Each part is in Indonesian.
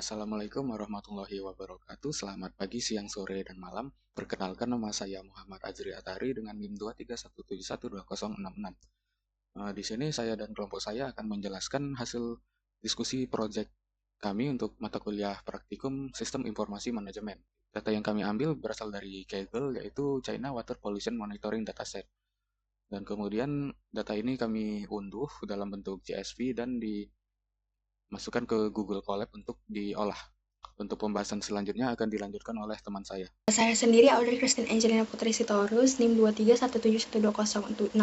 Assalamualaikum warahmatullahi wabarakatuh. Selamat pagi, siang, sore, dan malam. Perkenalkan, nama saya Muhammad Azri Atari dengan NIM 231712066. Di sini saya dan kelompok saya akan menjelaskan hasil diskusi proyek kami untuk mata kuliah praktikum Sistem Informasi Manajemen. Data yang kami ambil berasal dari Kaggle, yaitu China Water Pollution Monitoring Dataset. Dan kemudian data ini kami unduh dalam bentuk CSV dan dimasukkan ke Google Colab untuk diolah. Untuk pembahasan selanjutnya akan dilanjutkan oleh teman saya. Saya sendiri Audrey Christine Angelina Putri Sitorus, NIM 231712067.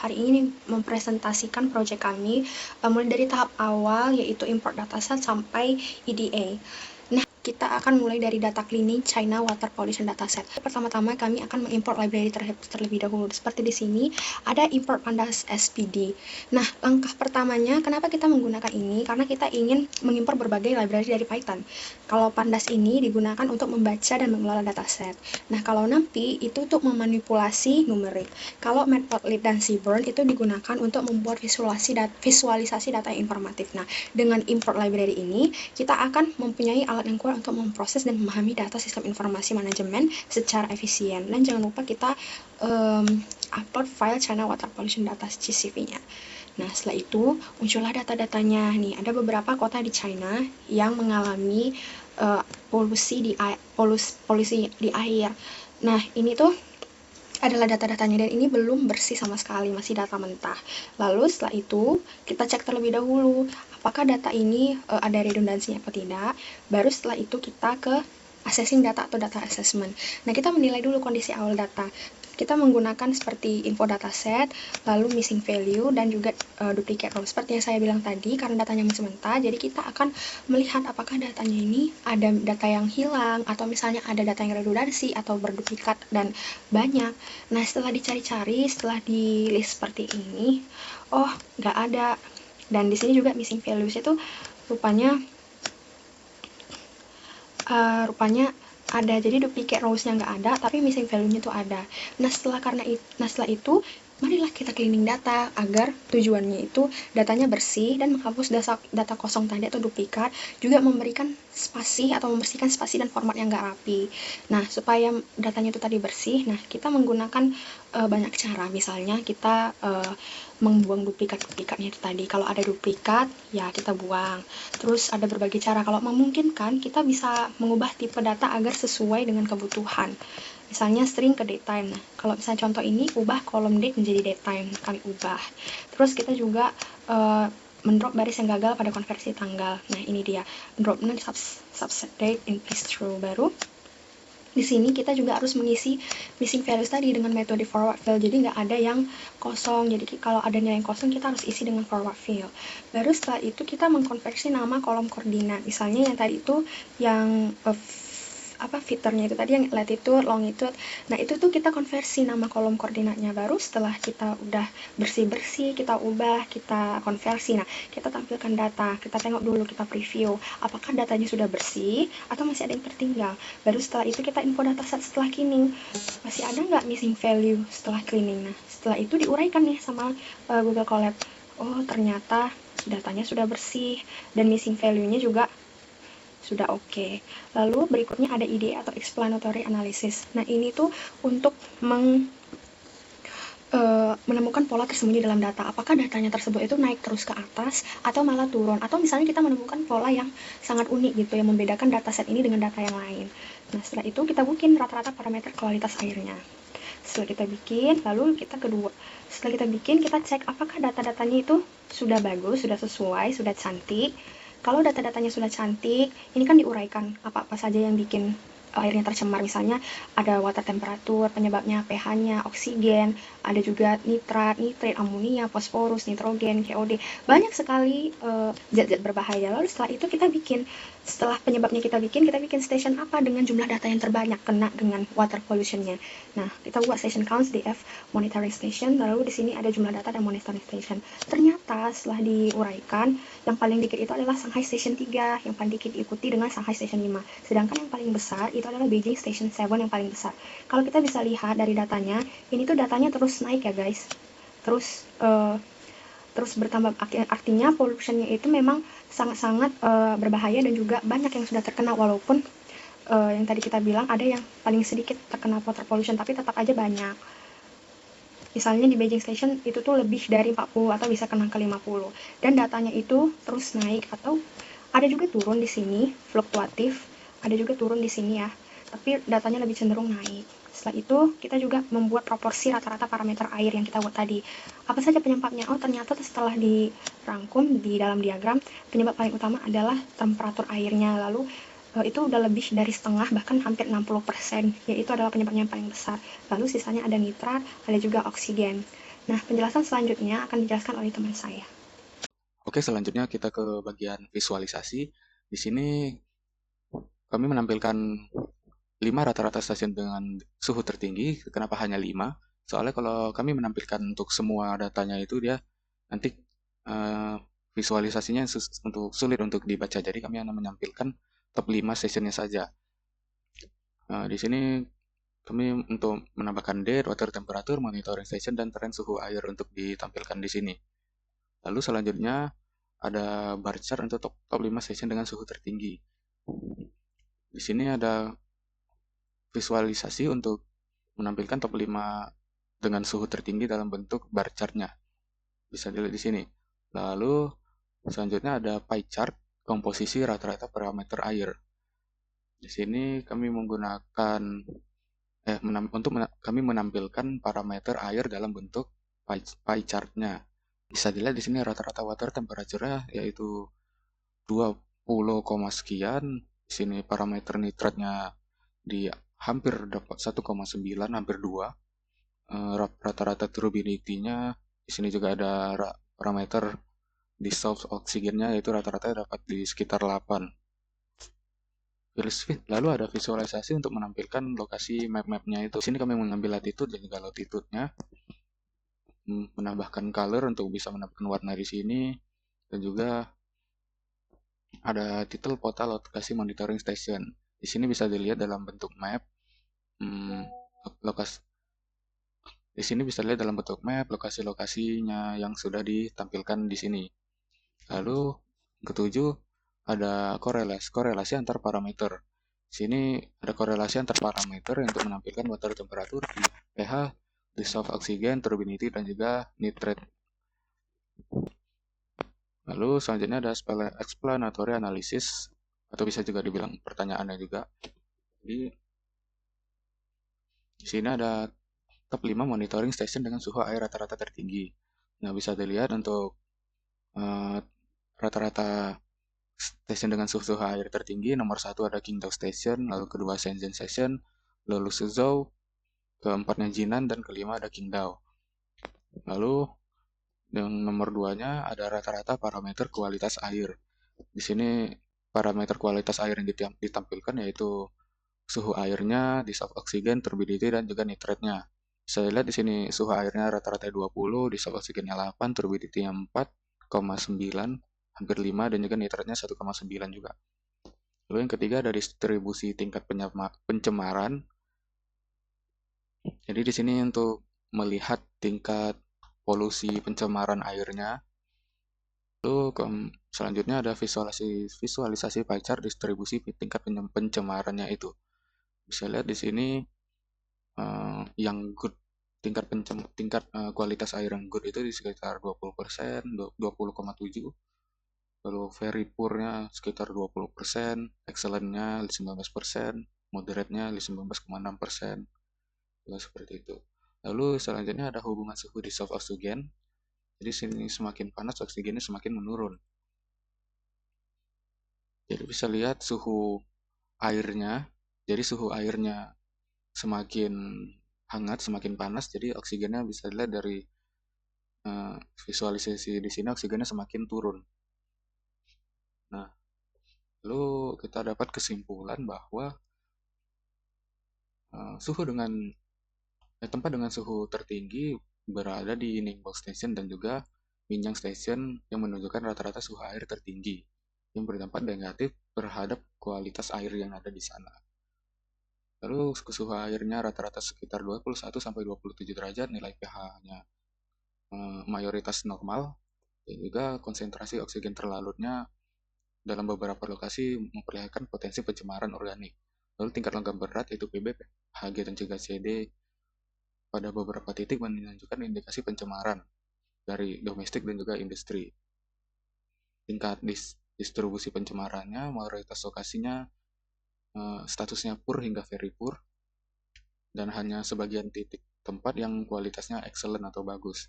Hari ini mempresentasikan proyek kami mulai dari tahap awal yaitu import dataset sampai EDA. Kita akan mulai dari data cleaning China Water Pollution Dataset. Pertama-tama kami akan mengimport library terlebih dahulu. Seperti di sini ada import pandas SPD. Nah, langkah pertamanya kenapa kita menggunakan ini? Karena kita ingin mengimport berbagai library dari Python. Kalau pandas ini digunakan untuk membaca dan mengelola dataset. Nah, kalau NumPy itu untuk memanipulasi numerik. Kalau Matplotlib dan Seaborn itu digunakan untuk membuat visualisasi data yang informatif. Nah, dengan import library ini, kita akan mempunyai alat yang kuat untuk memproses dan memahami data sistem informasi manajemen secara efisien. Dan jangan lupa kita upload file China Water Pollution Data CSV-nya. Nah, setelah itu muncullah data-datanya. Nih, ada beberapa kota di China yang mengalami polusi di air. Nah, ini tuh adalah data-datanya dan ini belum bersih sama sekali, masih data mentah. Lalu setelah itu kita cek terlebih dahulu apakah data ini ada redundansinya atau tidak. Baru setelah itu kita ke assessing data atau data assessment. Nah, kita menilai dulu kondisi awal data. Kita menggunakan seperti info dataset, lalu missing value, dan juga duplicate row. Seperti yang saya bilang tadi, karena datanya masih mentah, jadi kita akan melihat apakah datanya ini ada data yang hilang, atau misalnya ada data yang redundansi, atau berduplikat, dan banyak. Nah, setelah dicari-cari, setelah di list seperti ini, oh, nggak ada. Dan di sini juga missing values itu rupanya ada, jadi duplicate rows-nya nggak ada, tapi missing value-nya tuh ada. Nah, setelah itu marilah kita cleaning data agar tujuannya itu datanya bersih dan menghapus data kosong tadi atau duplikat, juga memberikan spasi atau membersihkan spasi dan format yang nggak rapi. Nah, supaya datanya itu tadi bersih, nah kita menggunakan banyak cara. Misalnya kita membuang duplikat-duplikatnya itu tadi. Kalau ada duplikat, ya kita buang. Terus ada berbagai cara. Kalau memungkinkan, kita bisa mengubah tipe data agar sesuai dengan kebutuhan. Misalnya string ke datetime. Nah, kalau misalnya contoh ini, ubah kolom date menjadi datetime, kami ubah. Terus kita juga mendrop baris yang gagal pada konversi tanggal. Nah, ini dia. Drop non subset date in place true. Baru di sini kita juga harus mengisi missing values tadi dengan metode forward fill, jadi nggak ada yang kosong. Jadi kalau ada nilai yang kosong, kita harus isi dengan forward fill. Baru setelah itu kita mengkonversi nama kolom koordinat. Misalnya yang tadi itu yang fiturnya itu tadi yang latitude, longitude. Nah, itu tuh kita konversi nama kolom koordinatnya. Baru setelah kita udah bersih-bersih, kita ubah, kita konversi. Nah, kita tampilkan data. Kita tengok dulu, kita preview. Apakah datanya sudah bersih atau masih ada yang tertinggal. Baru setelah itu kita info dataset setelah cleaning. Masih ada nggak missing value setelah cleaning. Nah, setelah itu diuraikan nih sama Google Colab. Oh, ternyata datanya sudah bersih dan missing value-nya juga sudah oke. Lalu berikutnya ada ide atau explanatory analysis. Nah, ini tuh untuk menemukan pola tersembunyi dalam data. Apakah datanya tersebut itu naik terus ke atas atau malah turun, atau misalnya kita menemukan pola yang sangat unik gitu yang membedakan dataset ini dengan data yang lain. Nah, setelah itu kita bikin rata-rata parameter kualitas airnya. Setelah kita bikin, lalu setelah kita bikin, kita cek apakah data-datanya itu sudah bagus, sudah sesuai, sudah cantik. Kalau data-datanya sudah cantik, ini kan diuraikan apa-apa saja yang bikin airnya tercemar. Misalnya ada water temperature, penyebabnya pH-nya, oksigen, ada juga nitrat, nitrit, amonia, fosforus, nitrogen, COD. Banyak sekali zat-zat berbahaya. Lalu setelah itu setelah penyebabnya kita bikin station apa dengan jumlah data yang terbanyak kena dengan water pollution-nya. Nah, kita buat station counts df monitoring station, lalu di sini ada jumlah data dan monitoring station. Ternyata setelah diuraikan, yang paling dikit itu adalah Shanghai Station 3, yang paling dikit diikuti dengan Shanghai Station 5. Sedangkan yang paling besar itu adalah Beijing Station 7 yang paling besar. Kalau kita bisa lihat dari datanya, ini tuh datanya terus naik ya guys. Terus terus bertambah, artinya pollutionnya itu memang sangat-sangat berbahaya dan juga banyak yang sudah terkena, walaupun yang tadi kita bilang ada yang paling sedikit terkena water pollution tapi tetap aja banyak. Misalnya di Beijing Station itu tuh lebih dari 40 atau bisa kena ke 50. Dan datanya itu terus naik atau ada juga turun di sini, fluktuatif. Ada juga turun di sini ya. Tapi datanya lebih cenderung naik. Setelah itu kita juga membuat proporsi rata-rata parameter air yang kita buat tadi. Apa saja penyebabnya? Oh, ternyata setelah dirangkum di dalam diagram, penyebab paling utama adalah temperatur airnya. Lalu itu udah lebih dari setengah, bahkan hampir 60%, yaitu adalah penyebabnya yang paling besar. Lalu sisanya ada nitrat, ada juga oksigen. Nah, penjelasan selanjutnya akan dijelaskan oleh teman saya. Oke, selanjutnya kita ke bagian visualisasi. Di sini kami menampilkan 5 rata-rata stasiun dengan suhu tertinggi. Kenapa hanya 5? Soalnya kalau kami menampilkan untuk semua datanya itu dia nanti eh, visualisasinya untuk sulit untuk dibaca. Jadi kami hanya menampilkan top 5 stasiunnya saja. Di sini kami untuk menambahkan date, water temperature, monitoring station, dan tren suhu air untuk ditampilkan di sini. Lalu selanjutnya ada bar chart untuk top 5 station dengan suhu tertinggi. Di sini ada visualisasi untuk menampilkan top 5 dengan suhu tertinggi dalam bentuk bar chartnya. Bisa dilihat di sini. Lalu selanjutnya ada pie chart komposisi rata-rata parameter air. Di sini kami menggunakan kami menampilkan parameter air dalam bentuk pie chartnya. Bisa dilihat di sini rata-rata water temperature-nya yaitu 20, sekian. Di sini parameter nitratnya di hampir dapat 1,9, hampir 2. Rata-rata turbidity-nya di sini juga ada parameter dissolved oksigennya yaitu rata-rata dapat di sekitar 8. Lalu ada visualisasi untuk menampilkan lokasi map-mapnya itu. Di sini kami mengambil latitude dan juga longitude-nya, menambahkan color untuk bisa menambahkan warna di sini, dan juga ada title kota lokasi monitoring station. Di sini bisa dilihat dalam bentuk map, lokasi. Di sini bisa dilihat dalam bentuk map lokasi-lokasinya yang sudah ditampilkan di sini. Lalu ketujuh ada korelasi antar parameter. Di sini ada korelasi antar parameter untuk menampilkan water temperature, pH, dissolved oxygen, turbidity, dan juga nitrate. Lalu selanjutnya ada explanatory analysis, atau bisa juga dibilang pertanyaannya juga. Jadi di sini ada top 5 monitoring station dengan suhu air rata-rata tertinggi. Nah, bisa dilihat untuk rata-rata stasiun dengan suhu air tertinggi. Nomor 1 ada Qingdao Station, lalu kedua Shenzhen Station, lalu Suzhou, keempatnya Jinan, dan kelima ada Qingdao. Lalu yang nomor 2-nya ada rata-rata parameter kualitas air. Di sini parameter kualitas air yang ditampilkan yaitu suhu airnya, dissolved oksigen, turbidity, dan juga nitratnya. Saya lihat di sini suhu airnya rata-rata 20, dissolved oksigennya 8, turbidity-nya 4,9, hampir 5, dan juga nitratnya 1,9 juga. Lalu yang ketiga ada distribusi tingkat pencemaran. Jadi di sini untuk melihat tingkat polusi pencemaran airnya. Lalu selanjutnya ada visualisasi pie chart distribusi tingkat pencemarannya itu. Bisa lihat di sini yang good tingkat kualitas air yang good itu di sekitar 20%, 20,7. Lalu very poor-nya sekitar 20%, excellent-nya 19%, moderate-nya 19,6%. Lalu seperti itu. Lalu selanjutnya ada hubungan suhu dissolved oksigen. Jadi sini semakin panas oksigennya semakin menurun. Jadi bisa lihat suhu airnya. Jadi suhu airnya semakin hangat, semakin panas. Jadi oksigennya bisa dilihat dari visualisasi di sini oksigennya semakin turun. Nah, lalu kita dapat kesimpulan bahwa tempat dengan suhu tertinggi berada di Ningbo Station dan juga Minjang Station yang menunjukkan rata-rata suhu air tertinggi yang berdampak negatif terhadap kualitas air yang ada di sana. Lalu suhu airnya rata-rata sekitar 21 sampai 27 derajat, nilai pH-nya mayoritas normal. Dan juga konsentrasi oksigen terlarutnya dalam beberapa lokasi memperlihatkan potensi pencemaran organik. Lalu tingkat logam berat yaitu Pb, Hg dan juga Cd pada beberapa titik menunjukkan indikasi pencemaran dari domestik dan juga industri. Tingkat distribusi pencemarannya, mayoritas lokasinya statusnya poor hingga very poor, dan hanya sebagian titik tempat yang kualitasnya excellent atau bagus.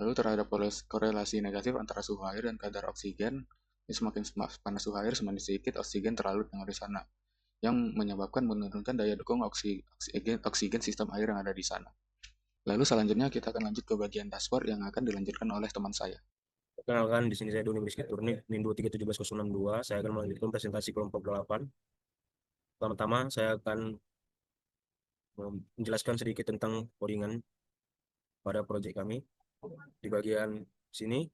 Lalu terhadap korelasi negatif antara suhu air dan kadar oksigen, ini semakin panas suhu air, semakin sedikit oksigen terlalu yang ada di sana, yang menyebabkan menurunkan daya dukung oksigen sistem air yang ada di sana. Lalu selanjutnya kita akan lanjut ke bagian dashboard yang akan dilanjutkan oleh teman saya. Perkenalkan, di sini saya Doni Rizky Turni, NIM 2317062. Saya akan melanjutkan presentasi kelompok 8. Pertama-tama saya akan menjelaskan sedikit tentang codingan pada proyek kami. Di bagian sini,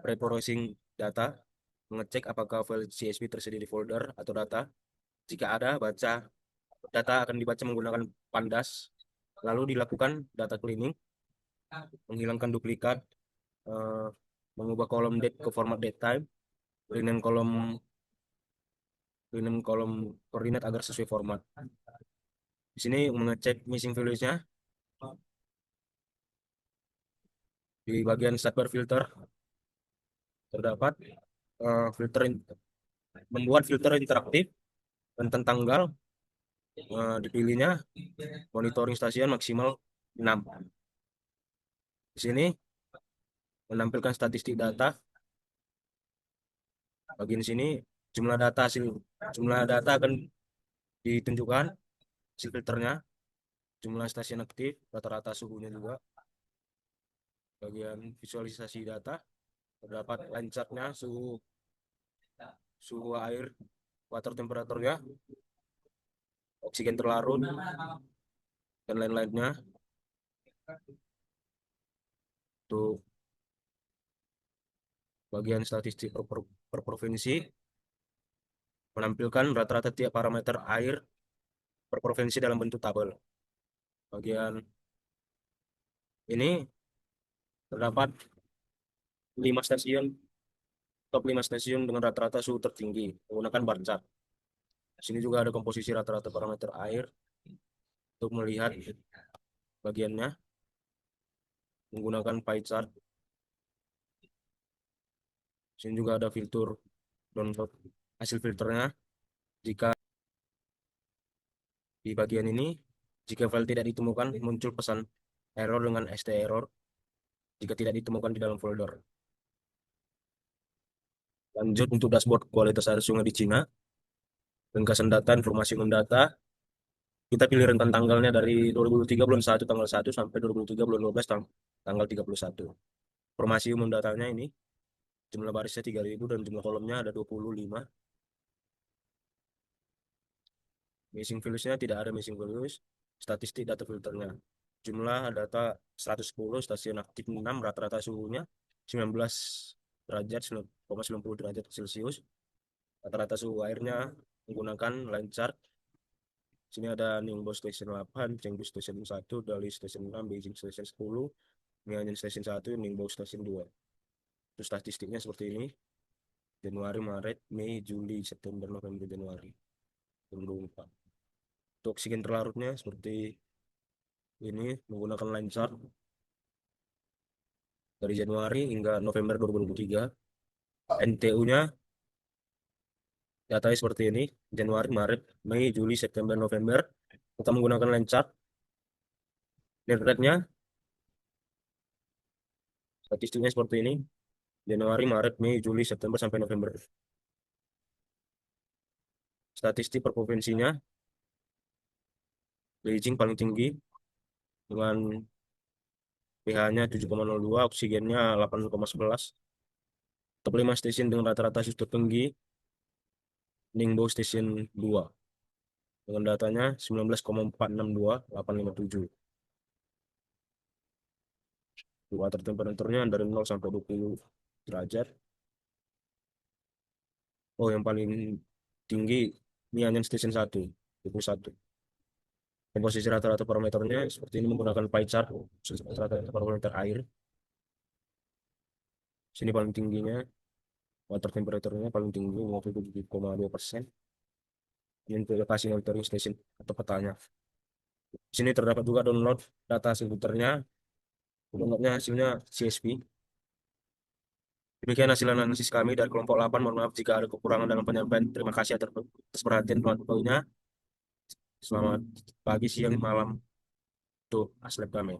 preprocessing data, mengecek apakah file CSV tersedia di folder atau data. Jika ada, data akan dibaca menggunakan Pandas, lalu dilakukan data cleaning, menghilangkan duplikat, mengubah kolom date ke format datetime, rename kolom koordinat agar sesuai format. Di sini mengecek missing values-nya. Di bagian sidebar filter terdapat membuat filter interaktif tentang tanggal. Dipilihnya monitoring stasiun maksimal 6. Di sini menampilkan statistik data. Bagian sini jumlah data akan ditunjukkan hasil filternya, jumlah stasiun aktif, rata-rata suhunya juga. Bagian visualisasi data terdapat line chart-nya, suhu air, water temperaturnya, oksigen terlarut, dan lain-lainnya. Untuk bagian statistik per provinsi menampilkan rata-rata tiap parameter air per provinsi dalam bentuk tabel. Bagian ini terdapat 5 stasiun, top 5 stasiun dengan rata-rata suhu tertinggi menggunakan bar chart. Di sini juga ada komposisi rata-rata parameter air untuk melihat bagiannya menggunakan pie chart. Di sini juga ada fitur download hasil filternya. Jika di bagian ini, jika file tidak ditemukan, muncul pesan error dengan ST error jika tidak ditemukan di dalam folder. Lanjut untuk dashboard kualitas air sungai di Cina. Ringkasan data, informasi mendata. Kita pilih rentan tanggalnya dari 2023 bulan 1 tanggal 1 sampai 2023 bulan 12 tanggal 31. Informasi umum datanya ini, jumlah barisnya 3000 dan jumlah kolomnya ada 25. Missing values-nya tidak ada missing values. Statistik data filternya. Jumlah data 110, stasiun aktif 6, rata-rata suhunya 19 derajat, 9,90 derajat Celcius. Rata-rata suhu airnya menggunakan line chart. Sini ada Ningbo Station 8, Chengdu Station 1, Dali Station 6, Beijing Station 10, Mianjin Station 1, Ningbo Station 2. Terus statistiknya seperti ini. Januari, Maret, Mei, Juli, September, November, Januari 2024. Untuk oksigen terlarutnya seperti ini menggunakan line chart dari Januari hingga November 2023. NTU-nya datanya seperti ini, Januari, Maret, Mei, Juli, September, November. Kita menggunakan line chart. Net rate-nya statistiknya seperti ini, Januari, Maret, Mei, Juli, September, sampai November. Statistik per provinsinya, Beijing paling tinggi dengan pH-nya 7,02, oksigennya 8,11. Top 5 stasiun dengan rata-rata suhu tertinggi, Ningbo Station 2 dengan datanya 19,462, 857. Water temperaturnya dari 0 sampai 20 derajat. Oh, yang paling tinggi ini hanya Station 1, 21. Komposisi rata-rata parameternya seperti ini menggunakan pie chart, rata-rata parameter air. Sini paling tingginya, water temperature-nya paling tinggi 57,2%. Ini untuk lokasi monitoring station atau petanya. Di sini terdapat juga download data hasil filternya. Downloadnya hasilnya CSV. Demikian hasil analisis kami dari kelompok 8. Mohon maaf jika ada kekurangan dalam penyampaian. Terima kasih atas perhatian teman-temannya. Selamat pagi, siang, malam untuk aslep kami.